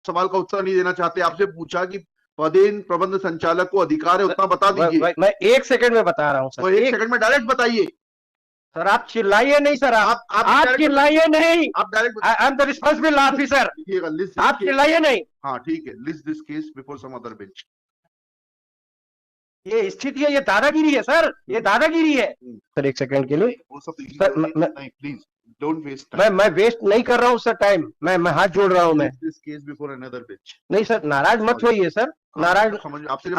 सवाल का उत्तर नहीं देना चाहते, आपसे पूछा कि पदेन प्रबंध संचालक को अधिकार है उतना बता दीजिए। मैं 1 सेकंड में बता रहा हूँ सर। तो 1 सेकंड में डायरेक्ट बताइए। सर आप चिल्लाइए नहीं सर, आप चिल्लाइए नहीं, आप direct I am the responsible officer, आप चिल्लाइए नहीं। हाँ ठीक है, list this case before some other bench. ये स्थिति है, ये दादागिरी है सर, ये दादागिरी है सर। 1 सेकंड के लिए वो सब सर, नहीं, प्लीज डोंट वेस्ट टाइम। मैं वेस्ट नहीं कर रहा हूँ सर टाइम, मैं हाथ जोड़ रहा हूँ। मैं this case before another bench. नहीं सर, नाराज मत होइए सर, नाराज समझ, आपसे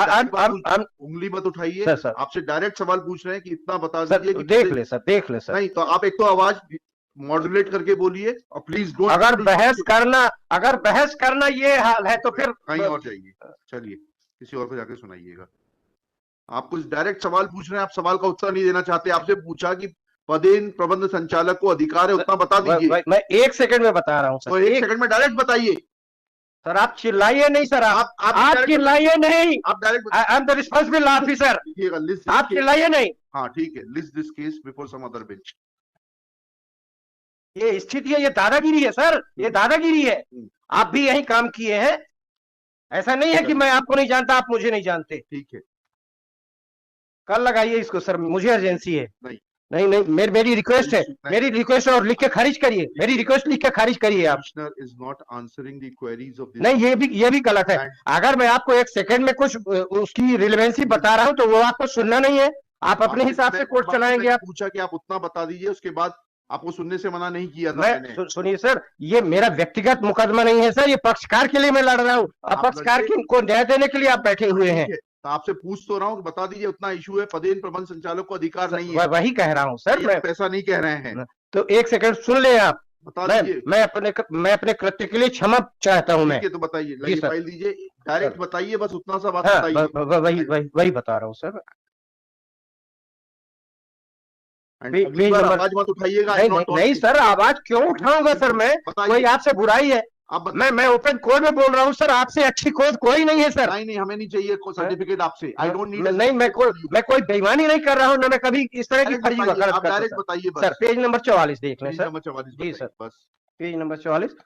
उंगली मत उठाइए सर, आपसे डायरेक्ट सवाल पूछ रहे हैं कि इतना बता दीजिए कि देख ले सर, देख ले सर। नहीं तो आप एक तो आवाज मॉडरेट करके बोलिए और प्लीज डोंट। अगर बहस करना ये हाल है तो फिर कहीं और जाइए, चलिए किसी और को जाके सुनाइएगा। आप कुछ डायरेक्ट सवाल पूछ रहे हैं, आप सवाल का उत्तर नहीं देना चाहते, आपसे पूछा कि पदेन प्रबंध संचालक को अधिकार है उतना बता दीजिए। मैं 1 सेकंड में बता रहा हूँ सर। तो 1 सेकंड में डायरेक्ट बताइए। सर आप चिल्लाइए नहीं सर, आप चिल्लाइए नहीं, आप direct I am the responsible officer, आप चिल्लाइए नहीं। हाँ ठीक है, list this case before some other bench. ये स्थिति है, ये दादागिरी है सर, ये दादागिरी है। आप भी यही काम किए हैं, ऐसा नहीं है कि मैं आपको नहीं जानता, आप मुझे नहीं जानते। ठीक है, कल लगाइए इसको सर, मुझे अर्जेंसी है। नहीं मेरी रिक्वेस्ट है, मेरी रिक्वेस्ट, और लिख के खारिज करिए, मेरी रिक्वेस्ट लिख के खारिज करिए आप। Is not answering the queries of this. नहीं, ये भी गलत है। अगर मैं आपको 1 सेकंड में कुछ उसकी रिलेवेंसी बता रहा हूं तो वो आपको सुनना नहीं है, आप अपने हिसाब से कोर्ट चलाएंगे। आप पूछा कि आप उतना बता दीजिए, उसके बाद आपको सुनने से मना नहीं किया था मैंने। सुनिए सर, ये मेरा व्यक्तिगत मुकदमा नहीं है सर, ये पक्षकार के लिए मैं लड़ रहा हूँ, अब पक्षकार को न्याय देने के लिए आप बैठे हुए हैं। तो आपसे पूछ तो रहा हूँ, बता दीजिए उतना इशू है, पदेन प्रबंध संचालक को अधिकार नहीं है। वही कह रहा हूँ सर, मैं पैसा नहीं कह रहे हैं। तो 1 सेकंड सुन ले आप, बता दीजिए। मैं अपने कृत्य के लिए क्षमा चाहता हूँ। मैं तो बताइए, फाइल दीजिए, डायरेक्ट बताइए, बस उतना सा बात बताइए। वही बता रहा हूँ सर। आवाज मत उठाइएगा। नहीं सर, आवाज क्यों उठाऊंगा सर मैं, कोई आपसे बुराई है? मैं ओपन कोर्ट में बोल रहा हूँ सर, आपसे अच्छी कोर्ट कोई नहीं है सर। नहीं, हमें नहीं चाहिए कोई सर्टिफिकेट आपसे। I don't need. नहीं, मैं कोई बेईमानी नहीं कर रहा हूँ ना, मैं कभी इस तरह की फर्जी वकालत करता हूं। बताइए सर पेज नंबर 44 देख लें सर। नंबर 44 जी सर, बस पेज नंबर 44।